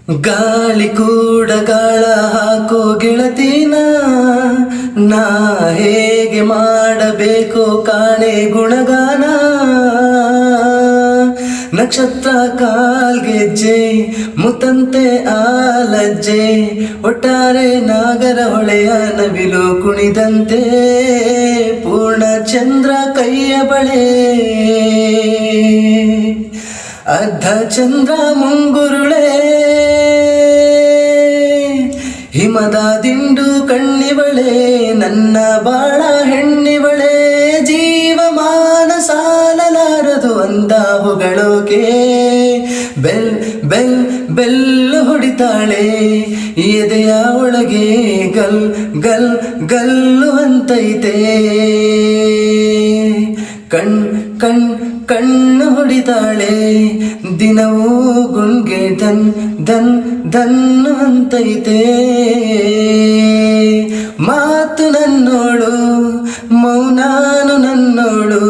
ಗಾಳಿ ಕೂಡ ಗಾಳ ಹಾಕೋ ಗೆಳತಿನ, ನಾ ಹೇಗೆ ಮಾಡಬೇಕು ಕಾಣೆ ಗುಣಗಾನ. ನಕ್ಷತ್ರ ಕಾಲ್ಗೆಜ್ಜೆ ಮುತಂತೆ ಆಲಜ್ಜೆ, ಒಟ್ಟಾರೆ ನಾಗರ ಹೊಳೆಯ ನವಿಲು ಕುಣಿದಂತೆ, ಪೂರ್ಣ ಚಂದ್ರ ಕೈಯ ಬಳೆ, ಅರ್ಧ ಚಂದ್ರ ಮುಂಗುರುಳೆ, ಹಿಮದ ದಿಂಡು ಕಣ್ಣಿವಳೆ, ನನ್ನ ಬಾಳ ಹೆಣ್ಣಿವಳೆ, ಜೀವಮಾನ ಸಾಲಲಾರದು ಅಂದ ಹೊಗಳೋಕೆ. ಬೆಲ್ ಬೆಲ್ ಬೆಲ್ಲು ಹೊಡಿತಾಳೆ, ಎದೆಯ ಒಳಗೆ ಗಲ್ ಗಲ್ ಗಲ್ಲು ಅಂತೈತೆ. ಕಣ್ ಕಣ್ ಕಣ್ಣು ಹೊಡಿತಾಳೆ, ದಿನವೂ ಗುಂಗೆ ದನ್ ದನ್ ದನ್ನು ಅಂತೈತೆ. ಮಾತು ನನ್ನೋಳು, ಮೌನಾನು ನನ್ನೋಳು,